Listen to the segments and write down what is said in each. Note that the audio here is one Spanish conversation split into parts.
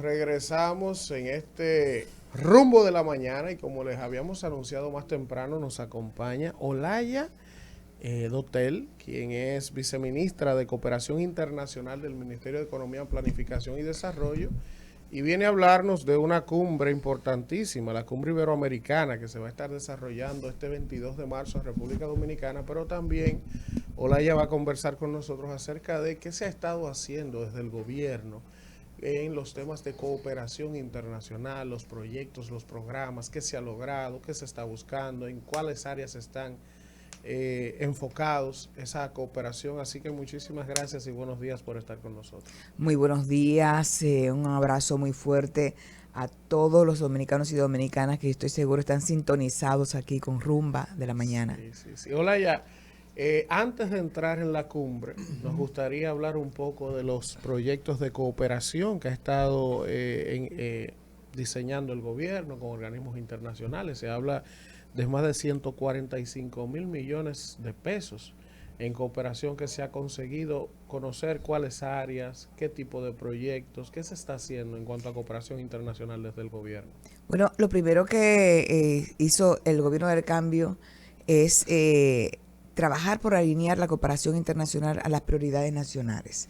Regresamos en este rumbo de la mañana y como les habíamos anunciado más temprano, nos acompaña Olaya Dotel, quien es viceministra de Cooperación Internacional del Ministerio de Economía, Planificación y Desarrollo, y viene a hablarnos de una cumbre importantísima, la cumbre iberoamericana, que se va a estar desarrollando este 22 de marzo en República Dominicana, pero también Olaya va a conversar con nosotros acerca de qué se ha estado haciendo desde el gobierno en los temas de cooperación internacional, los proyectos, los programas, qué se ha logrado, qué se está buscando, en cuáles áreas están enfocados esa cooperación. Así que muchísimas gracias y buenos días por estar con nosotros. Muy buenos días, un abrazo muy fuerte a todos los dominicanos y dominicanas que estoy seguro están sintonizados aquí con Rumba de la Mañana. Sí. Hola ya. Antes de entrar en la cumbre, nos gustaría hablar un poco de los proyectos de cooperación que ha estado diseñando el gobierno con organismos internacionales. Se habla de más de 145 mil millones de pesos en cooperación que se ha conseguido. Conocer cuáles áreas, qué tipo de proyectos, qué se está haciendo en cuanto a cooperación internacional desde el gobierno. Bueno, lo primero que hizo el gobierno del cambio es trabajar por alinear la cooperación internacional a las prioridades nacionales.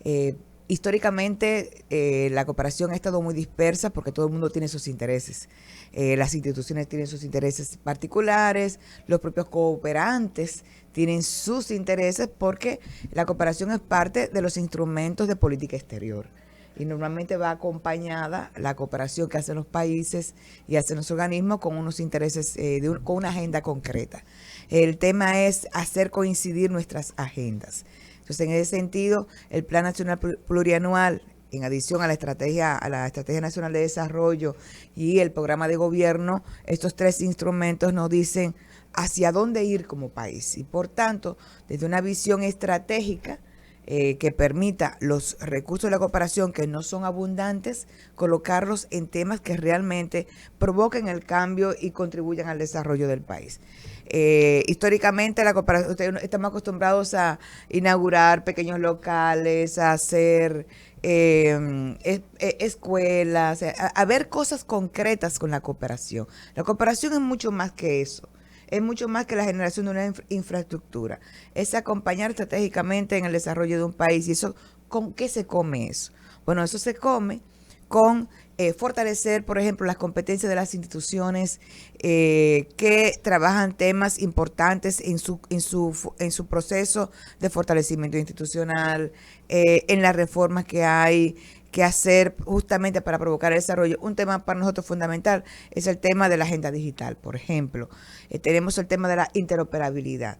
Eh, Históricamente, la cooperación ha estado muy dispersa porque todo el mundo tiene sus intereses. Las instituciones tienen sus intereses particulares, los propios cooperantes tienen sus intereses porque la cooperación es parte de los instrumentos de política exterior. Y normalmente va acompañada la cooperación que hacen los países y hacen los organismos con unos intereses, con una agenda concreta. El tema es hacer coincidir nuestras agendas. Entonces, en ese sentido, el Plan Nacional Plurianual, en adición a la Estrategia Nacional de Desarrollo y el Programa de Gobierno, estos tres instrumentos nos dicen hacia dónde ir como país. Y por tanto, desde una visión estratégica, que permita los recursos de la cooperación que no son abundantes, colocarlos en temas que realmente provoquen el cambio y contribuyan al desarrollo del país. Históricamente la cooperación, estamos acostumbrados a inaugurar pequeños locales, a hacer escuelas, a ver cosas concretas con la cooperación. La cooperación es mucho más que eso. Es mucho más que la generación de una infraestructura. Es acompañar estratégicamente en el desarrollo de un país. ¿Y eso con qué se come eso? Bueno, eso se come con fortalecer, por ejemplo, las competencias de las instituciones que trabajan temas importantes en su proceso de fortalecimiento institucional, en las reformas que hay que hacer justamente para provocar el desarrollo. Un tema para nosotros fundamental es el tema de la agenda digital, por ejemplo. Tenemos el tema de la interoperabilidad.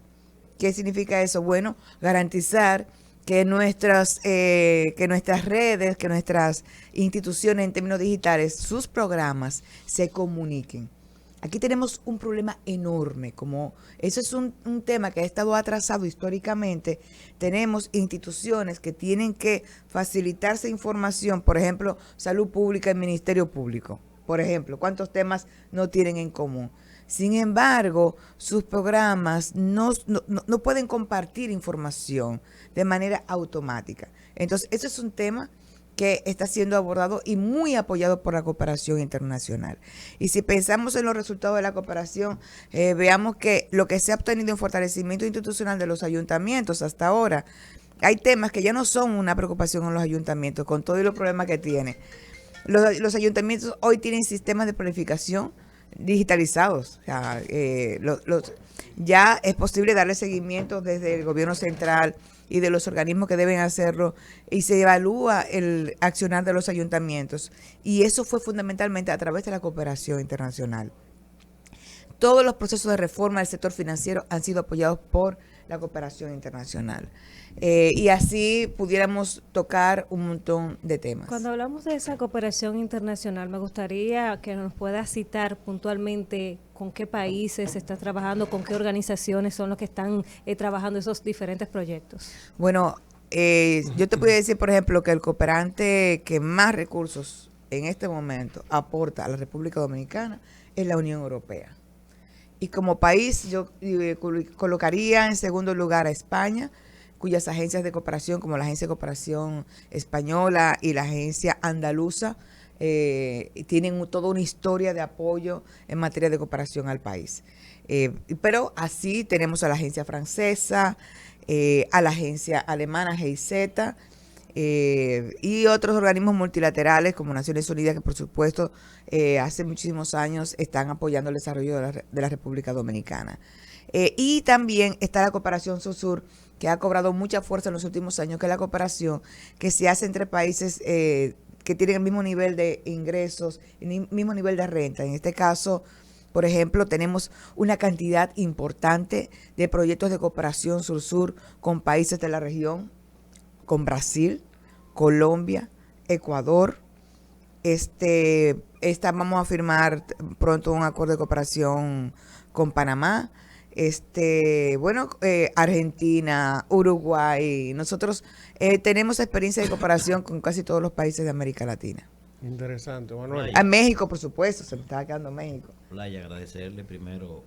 ¿Qué significa eso? Bueno, garantizar que nuestras redes, que nuestras instituciones en términos digitales, sus programas se comuniquen. Aquí tenemos un problema enorme, como eso es un tema que ha estado atrasado históricamente. Tenemos instituciones que tienen que facilitarse información, por ejemplo, salud pública y ministerio público. Por ejemplo, ¿cuántos temas no tienen en común? Sin embargo, sus programas no pueden compartir información de manera automática. Entonces, eso es un tema que está siendo abordado y muy apoyado por la cooperación internacional. Y si pensamos en los resultados de la cooperación, veamos que lo que se ha obtenido en fortalecimiento institucional de los ayuntamientos hasta ahora, hay temas que ya no son una preocupación en los ayuntamientos, con todos los problemas que tienen. Los ayuntamientos hoy tienen sistemas de planificación digitalizados. O sea, ya es posible darle seguimiento desde el gobierno central y de los organismos que deben hacerlo, y se evalúa el accionar de los ayuntamientos. Y eso fue fundamentalmente a través de la cooperación internacional. Todos los procesos de reforma del sector financiero han sido apoyados por la cooperación internacional. Y así pudiéramos tocar un montón de temas. Cuando hablamos de esa cooperación internacional, me gustaría que nos pueda citar puntualmente con qué países se está trabajando, con qué organizaciones son los que están trabajando esos diferentes proyectos. Bueno, yo te puedo decir, por ejemplo, que el cooperante que más recursos en este momento aporta a la República Dominicana es la Unión Europea. Y como país yo colocaría en segundo lugar a España, cuyas agencias de cooperación, como la Agencia de Cooperación Española y la Agencia Andaluza, tienen toda una historia de apoyo en materia de cooperación al país. Pero así tenemos a la agencia francesa, a la agencia alemana GIZ, y otros organismos multilaterales como Naciones Unidas, que por supuesto hace muchísimos años están apoyando el desarrollo de la República Dominicana. Y también está la cooperación sur-sur, que ha cobrado mucha fuerza en los últimos años, que es la cooperación que se hace entre países que tienen el mismo nivel de ingresos, el mismo nivel de renta. En este caso, por ejemplo, tenemos una cantidad importante de proyectos de cooperación sur-sur con países de la región, con Colombia, Ecuador. Vamos a firmar pronto un acuerdo de cooperación con Panamá. Argentina, Uruguay. Nosotros tenemos experiencia de cooperación con casi todos los países de América Latina. Interesante, Manuel. A México, por supuesto, se me estaba quedando México. Olaya, agradecerle primero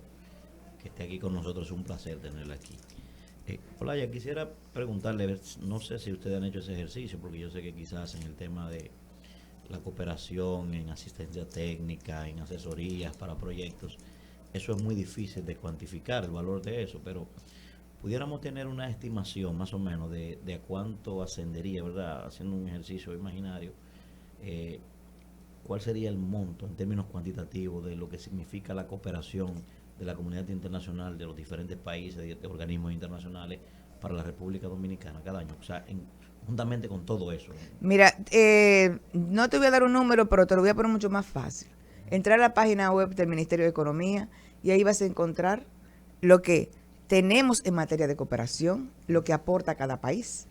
que esté aquí con nosotros, es un placer tenerla aquí. Olaya, quisiera preguntarle, no sé si ustedes han hecho ese ejercicio, porque yo sé que quizás en el tema de la cooperación, en asistencia técnica, en asesorías para proyectos, eso es muy difícil de cuantificar el valor de eso, pero pudiéramos tener una estimación más o menos de a cuánto ascendería, ¿verdad? Haciendo un ejercicio imaginario, ¿cuál sería el monto en términos cuantitativos de lo que significa la cooperación de la comunidad internacional, de los diferentes países, de organismos internacionales para la República Dominicana cada año? O sea, juntamente con todo eso. Mira, no te voy a dar un número, pero te lo voy a poner mucho más fácil. Entrar a la página web del Ministerio de Economía y ahí vas a encontrar lo que tenemos en materia de cooperación, lo que aporta cada país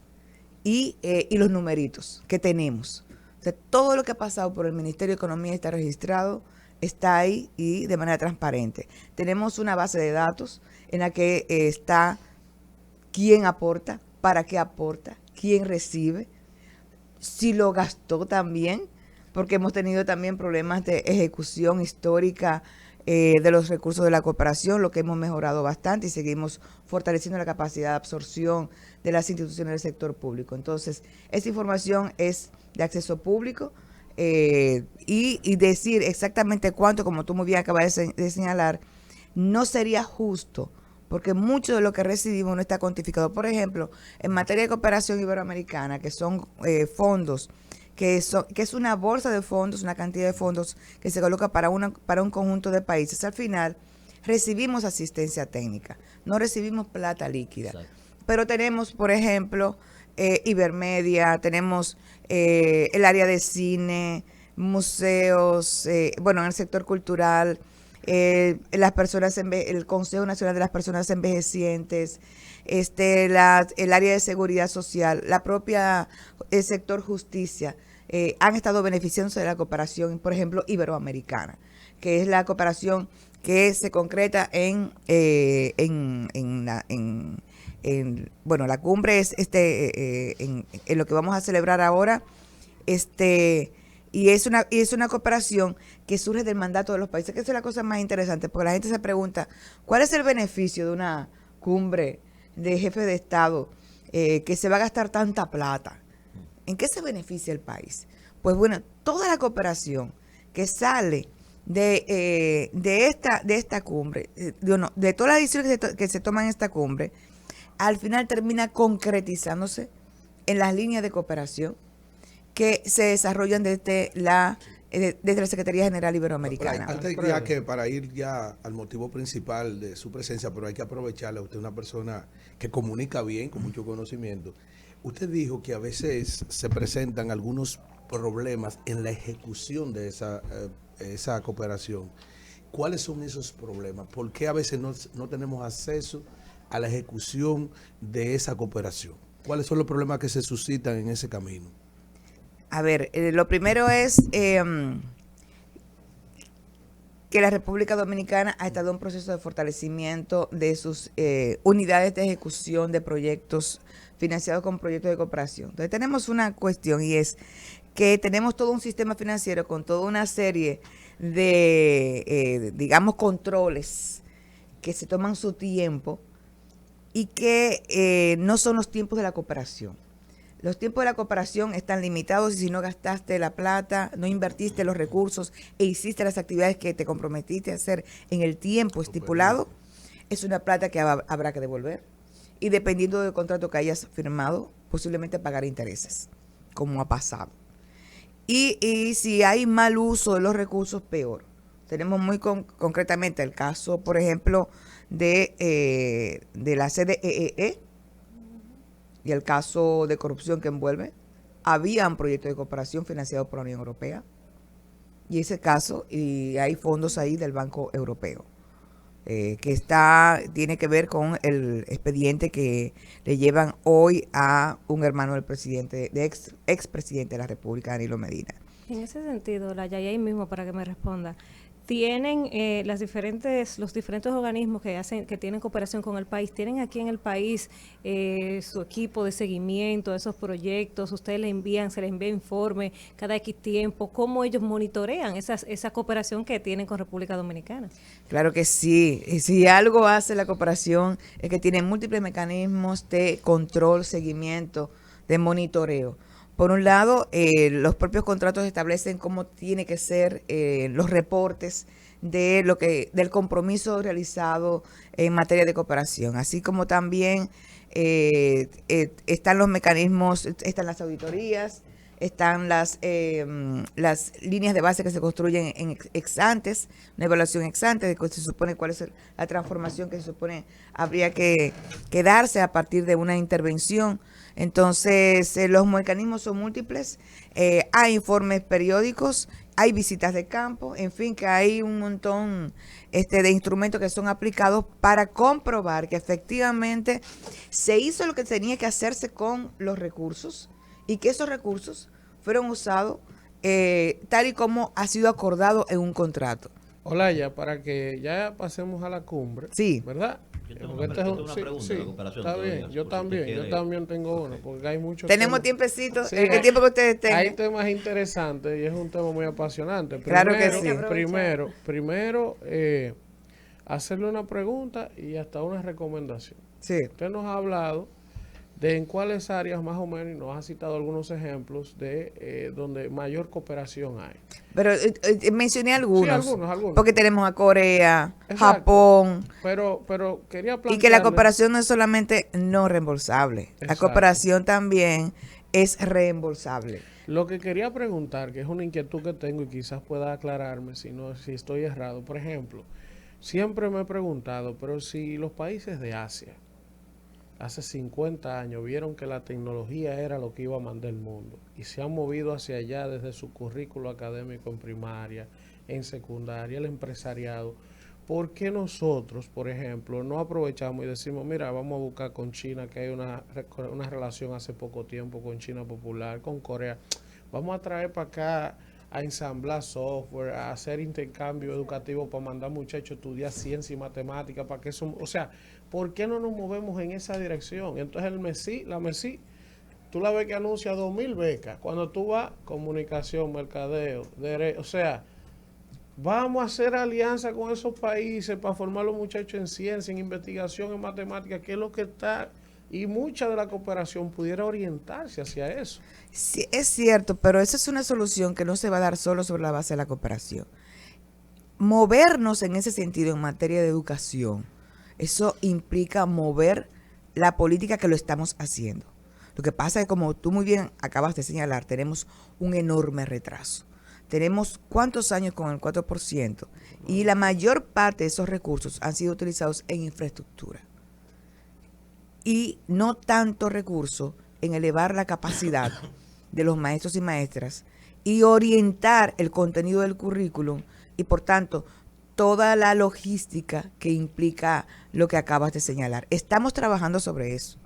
y los numeritos que tenemos. O sea, todo lo que ha pasado por el Ministerio de Economía está registrado, está ahí y de manera transparente. Tenemos una base de datos en la que está quién aporta, para qué aporta, quién recibe, si lo gastó también, porque hemos tenido también problemas de ejecución histórica de los recursos de la cooperación, lo que hemos mejorado bastante y seguimos fortaleciendo la capacidad de absorción de las instituciones del sector público. Entonces, esa información es de acceso público y decir exactamente cuánto, como tú muy bien acabas de señalar, no sería justo, porque mucho de lo que recibimos no está cuantificado. Por ejemplo, en materia de cooperación iberoamericana, que son fondos, que es una bolsa de fondos, una cantidad de fondos que se coloca para un conjunto de países. Al final, recibimos asistencia técnica, no recibimos plata líquida. Exacto. Pero tenemos, por ejemplo, Ibermedia, tenemos el área de cine, museos, en el sector cultural, las personas el Consejo Nacional de las Personas Envejecientes, el área de seguridad social, la propia sector justicia, han estado beneficiándose de la cooperación, por ejemplo, iberoamericana, que es la cooperación que se concreta en la cumbre es en lo que vamos a celebrar ahora, y es una cooperación que surge del mandato de los países, que esa es la cosa más interesante, porque la gente se pregunta, ¿cuál es el beneficio de una cumbre de jefes de Estado que se va a gastar tanta plata? ¿En qué se beneficia el país? Pues bueno, toda la cooperación que sale de esta cumbre, de todas las decisiones que se toman en esta cumbre, al final termina concretizándose en las líneas de cooperación que se desarrollan desde la Secretaría General Iberoamericana. Antes ya que para ir ya al motivo principal de su presencia, pero hay que aprovecharla, usted es una persona que comunica bien, con mucho conocimiento. Usted dijo que a veces se presentan algunos problemas en la ejecución de esa cooperación. ¿Cuáles son esos problemas? ¿Por qué a veces no tenemos acceso a la ejecución de esa cooperación? ¿Cuáles son los problemas que se suscitan en ese camino? A ver, lo primero es que la República Dominicana ha estado en un proceso de fortalecimiento de sus unidades de ejecución de proyectos financiados con proyectos de cooperación. Entonces tenemos una cuestión y es que tenemos todo un sistema financiero con toda una serie de, controles que se toman su tiempo y que no son los tiempos de la cooperación. Los tiempos de la cooperación están limitados y si no gastaste la plata, no invertiste los recursos e hiciste las actividades que te comprometiste a hacer en el tiempo estipulado, es una plata que habrá que devolver. Y dependiendo del contrato que hayas firmado, posiblemente pagar intereses, como ha pasado. Y si hay mal uso de los recursos, peor. Tenemos muy concretamente el caso, por ejemplo, de la CDEE y el caso de corrupción que envuelve. Había un proyecto de cooperación financiado por la Unión Europea y ese caso, y hay fondos ahí del Banco Europeo, que tiene que ver con el expediente que le llevan hoy a un hermano del presidente, expresidente de la República, Danilo Medina. En ese sentido, Olaya, y ahí mismo para que me responda, tienen los diferentes organismos que tienen cooperación con el país, tienen aquí en el país su equipo de seguimiento de esos proyectos, ustedes se les envía informe cada X tiempo, ¿cómo ellos monitorean esa cooperación que tienen con República Dominicana? Claro que sí, y si algo hace la cooperación es que tiene múltiples mecanismos de control, seguimiento, de monitoreo. Por un lado, los propios contratos establecen cómo tiene que ser los reportes del compromiso realizado en materia de cooperación, así como también están los mecanismos, están las auditorías, están las líneas de base que se construyen en ex antes, una evaluación ex antes de que se supone cuál es la transformación que se supone habría que darse a partir de una intervención. Entonces, los mecanismos son múltiples, hay informes periódicos, hay visitas de campo, en fin, que hay un montón de instrumentos que son aplicados para comprobar que efectivamente se hizo lo que tenía que hacerse con los recursos y que esos recursos fueron usados tal y como ha sido acordado en un contrato. Olaya, para que ya pasemos a la cumbre, Sí. ¿verdad? Yo tengo una pregunta de la cooperación. Está bien, todavía, yo por si también tengo uno, porque hay muchos Tenemos temas. tiempecito, Sí, el tiempo que ustedes Hay tengan. temas interesantes y es un tema muy apasionante. Claro que sí. Primero, hacerle una pregunta y hasta una recomendación. Sí. Usted nos ha hablado de en cuáles áreas más o menos, y nos ha citado algunos ejemplos de donde mayor cooperación hay. Pero mencioné algunos, Sí, algunos. porque tenemos a Corea, Exacto. Japón, Pero quería plantearle... y que la cooperación no es solamente no reembolsable, la Exacto. cooperación también es reembolsable. Lo que quería preguntar, que es una inquietud que tengo y quizás pueda aclararme si estoy errado. Por ejemplo, siempre me he preguntado, pero si los países de Asia hace 50 años vieron que la tecnología era lo que iba a mandar el mundo y se han movido hacia allá desde su currículo académico en primaria, en secundaria, el empresariado, ¿por qué nosotros, por ejemplo, no aprovechamos y decimos, mira, vamos a buscar con China, que hay una relación hace poco tiempo con China Popular, con Corea, vamos a traer para acá a ensamblar software, a hacer intercambio educativo para mandar muchachos a estudiar ciencia y matemática, para que eso, o sea, ¿por qué no nos movemos en esa dirección? Entonces la MESI, tú la ves que anuncia 2,000 becas, cuando tú vas, comunicación, mercadeo, o sea, vamos a hacer alianza con esos países para formar los muchachos en ciencia, en investigación, en matemática, que es lo que está, y mucha de la cooperación pudiera orientarse hacia eso. Sí, es cierto, pero esa es una solución que no se va a dar solo sobre la base de la cooperación. Movernos en ese sentido en materia de educación, eso implica mover la política que lo estamos haciendo. Lo que pasa es que, como tú muy bien acabas de señalar, tenemos un enorme retraso. Tenemos ¿cuántos años con el 4%? Y la mayor parte de esos recursos han sido utilizados en infraestructura. Y no tanto recurso en elevar la capacidad de los maestros y maestras y orientar el contenido del currículum y, por tanto, toda la logística que implica lo que acabas de señalar. Estamos trabajando sobre eso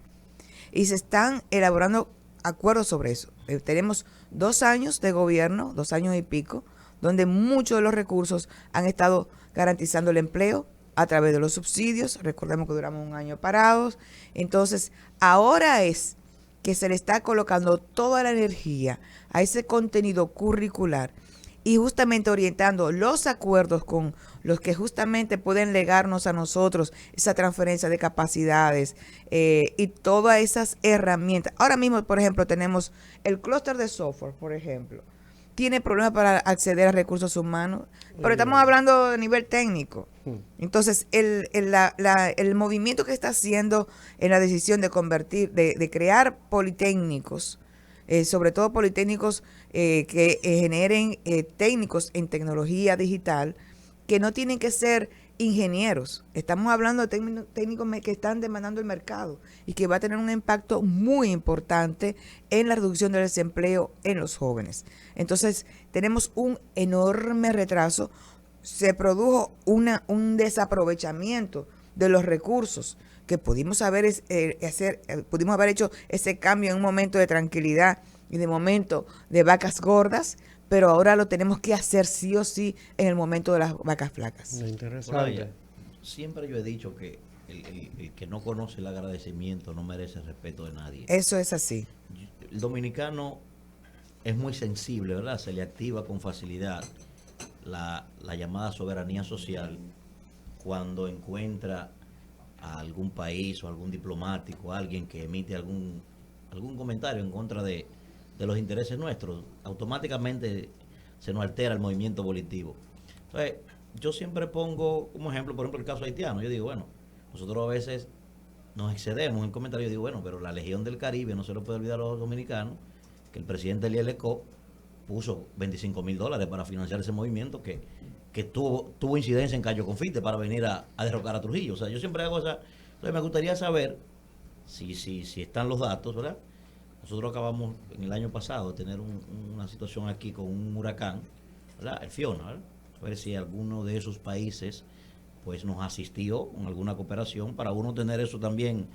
y se están elaborando acuerdos sobre eso. Tenemos 2 años de gobierno, 2 años y pico, donde muchos de los recursos han estado garantizando el empleo a través de los subsidios. Recordemos que duramos 1 año parados. Entonces, ahora es que se le está colocando toda la energía a ese contenido curricular y justamente orientando los acuerdos con los que justamente pueden legarnos a nosotros esa transferencia de capacidades y todas esas herramientas. Ahora mismo, por ejemplo, tenemos el clúster de software, por ejemplo. Tiene problemas para acceder a recursos humanos, pero estamos hablando de nivel técnico. Entonces, el movimiento que está haciendo en la decisión de convertir, de crear politécnicos, sobre todo politécnicos que generen técnicos en tecnología digital, que no tienen que ser ingenieros. Estamos hablando de técnicos que están demandando el mercado y que va a tener un impacto muy importante en la reducción del desempleo en los jóvenes. Entonces, tenemos un enorme retraso. Se produjo un desaprovechamiento de los recursos que pudimos haber hecho ese cambio en un momento de tranquilidad y de momento de vacas gordas, pero ahora lo tenemos que hacer sí o sí en el momento de las vacas flacas. Interesante. Siempre yo he dicho que el que no conoce el agradecimiento no merece el respeto de nadie. Eso es así. El dominicano es muy sensible, ¿verdad? Se le activa con facilidad la llamada soberanía social cuando encuentra a algún país o algún diplomático, alguien que emite algún comentario en contra de los intereses nuestros, automáticamente se nos altera el movimiento volitivo. Entonces, yo siempre pongo como ejemplo, por ejemplo, el caso haitiano. Yo digo, bueno, nosotros a veces nos excedemos en comentarios. Yo digo, bueno, pero la Legión del Caribe, no se lo puede olvidar a los dominicanos, que el presidente Eliel Lecó puso $25,000 para financiar ese movimiento que tuvo incidencia en Cayo Confite para venir a derrocar a Trujillo. O sea, yo siempre hago esa. Entonces, me gustaría saber si están los datos, ¿verdad? Nosotros acabamos en el año pasado de tener una situación aquí con un huracán, ¿verdad? El Fiona, ¿verdad? A ver si alguno de esos países pues nos asistió con alguna cooperación para uno tener eso también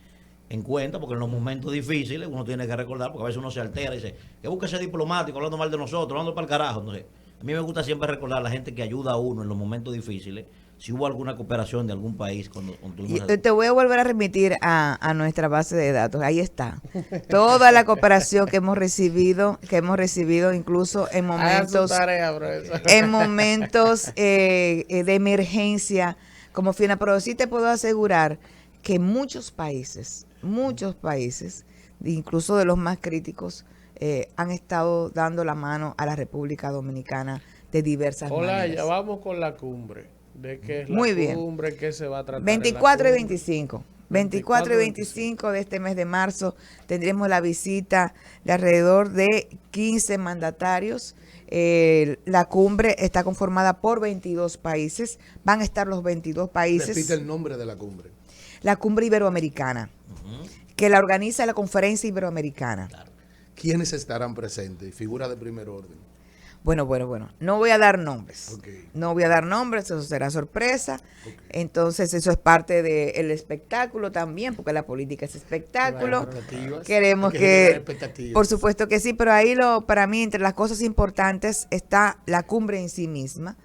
en cuenta, porque en los momentos difíciles uno tiene que recordar, porque a veces uno se altera y dice, que busca ser diplomático, hablando mal de nosotros, hablando para el carajo. Entonces, a mí me gusta siempre recordar a la gente que ayuda a uno en los momentos difíciles, si hubo alguna cooperación de algún país. Te voy a volver a remitir a nuestra base de datos. Ahí está. Toda la cooperación que hemos recibido incluso en momentos, de emergencia como FINA. Pero sí te puedo asegurar que muchos países, incluso de los más críticos, han estado dando la mano a la República Dominicana de diversas maneras. Ya vamos con la cumbre. ¿De qué es Muy la bien. cumbre? ¿Qué se va a tratar? 24 y 25. 24 y 25 de este mes de marzo tendremos la visita de alrededor de 15 mandatarios. La cumbre está conformada por 22 países. Van a estar los 22 países. Repite el nombre de la cumbre. La cumbre iberoamericana, que la organiza la Conferencia Iberoamericana. Claro. ¿Quiénes estarán presentes? Figura de primer orden. Bueno. No voy a dar nombres. Okay. No voy a dar nombres, eso será sorpresa. Okay. Entonces, eso es parte del espectáculo también, porque la política es espectáculo. Queremos que por supuesto que sí, pero ahí para mí, entre las cosas importantes, está la cumbre en sí misma,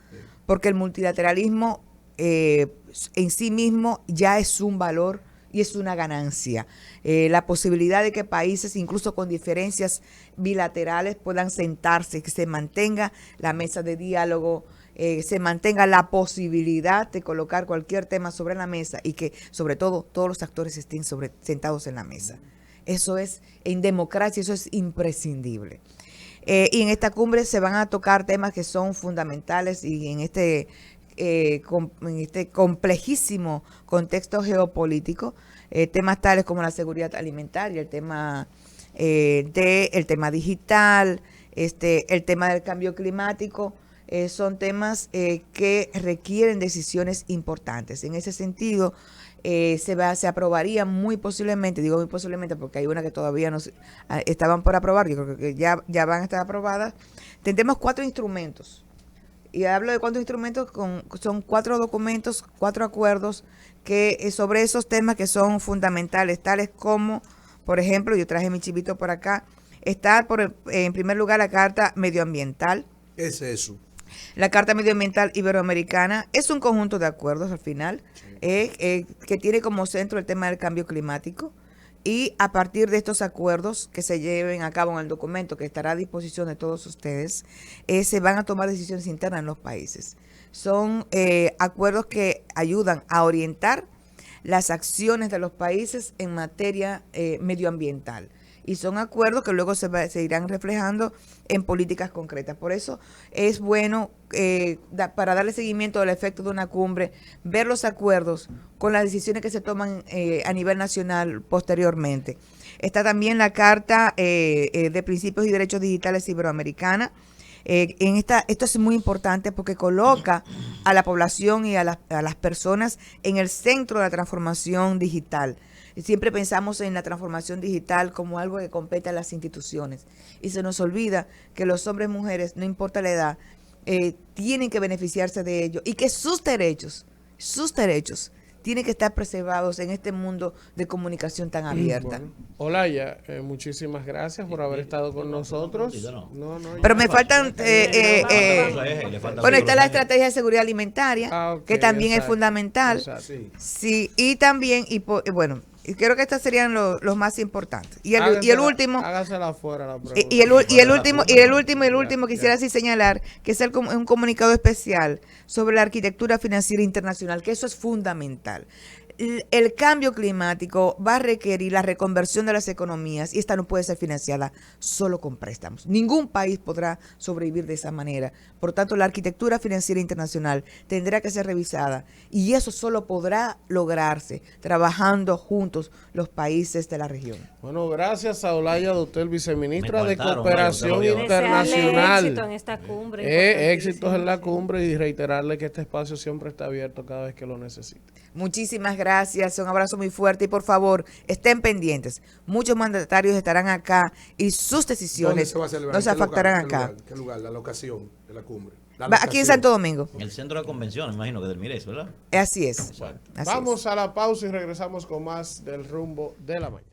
porque el multilateralismo en sí mismo ya es un valor y es una ganancia. La posibilidad de que países, incluso con diferencias bilaterales, puedan sentarse, que se mantenga la mesa de diálogo, se mantenga la posibilidad de colocar cualquier tema sobre la mesa y que, sobre todo, todos los actores estén sentados en la mesa. Eso es, en democracia, eso es imprescindible. Y en esta cumbre se van a tocar temas que son fundamentales y en este complejísimo contexto geopolítico, temas tales como la seguridad alimentaria, el tema digital, el tema del cambio climático, son temas que requieren decisiones importantes. En ese sentido, se aprobaría muy posiblemente, digo muy posiblemente porque hay una que todavía no estaban por aprobar, yo creo que ya van a estar aprobadas. Tendremos 4 instrumentos. Y hablo de cuántos instrumentos, son 4 documentos, 4 acuerdos que sobre esos temas que son fundamentales, tales como, por ejemplo, yo traje mi chivito por acá, está en primer lugar la Carta Medioambiental. ¿Qué es eso? La Carta Medioambiental Iberoamericana es un conjunto de acuerdos al final, que tiene como centro el tema del cambio climático, y a partir de estos acuerdos que se lleven a cabo en el documento que estará a disposición de todos ustedes, se van a tomar decisiones internas en los países. Son acuerdos que ayudan a orientar las acciones de los países en materia medioambiental. Y son acuerdos que luego se irán reflejando en políticas concretas. Por eso es bueno, para darle seguimiento al efecto de una cumbre, ver los acuerdos con las decisiones que se toman a nivel nacional posteriormente. Está también la Carta de Principios y Derechos Digitales Iberoamericana. Esto es muy importante porque coloca a la población y a las personas en el centro de la transformación digital. Siempre pensamos en la transformación digital como algo que compete a las instituciones y se nos olvida que los hombres y mujeres, no importa la edad, tienen que beneficiarse de ello y que sus derechos tienen que estar preservados en este mundo de comunicación tan abierta. Bueno, Olaya, muchísimas gracias por haber estado con nosotros. Pero me faltan, bueno, está la estrategia de seguridad alimentaria, ok, que también exacto, es fundamental. exacto. Sí, y también, bueno, y creo que estos serían los más importantes. Y el último, Hágasela afuera la pregunta. y el último quisiera así señalar que es un comunicado especial sobre la arquitectura financiera internacional, que eso es fundamental. El cambio climático va a requerir la reconversión de las economías y esta no puede ser financiada solo con préstamos. Ningún país podrá sobrevivir de esa manera. Por tanto, la arquitectura financiera internacional tendrá que ser revisada y eso solo podrá lograrse trabajando juntos los países de la región. Bueno, gracias a Olaya Dotel, viceministra de faltaron, Cooperación Mario, te lo digo. Desearle Internacional. éxito en esta cumbre. Éxitos en la cumbre y reiterarle que este espacio siempre está abierto cada vez que lo necesite. Muchísimas gracias, un abrazo muy fuerte y por favor estén pendientes. Muchos mandatarios estarán acá y sus ¿Dónde decisiones se va a celebrar? no se ¿En qué afectarán lugar? acá. ¿Qué lugar? La locación de la cumbre. Aquí en Santo Domingo. En el centro de convenciones, imagino que del Mires, ¿verdad? Así es. Exacto. Así Vamos es. a la pausa y regresamos con más del rumbo de la mañana.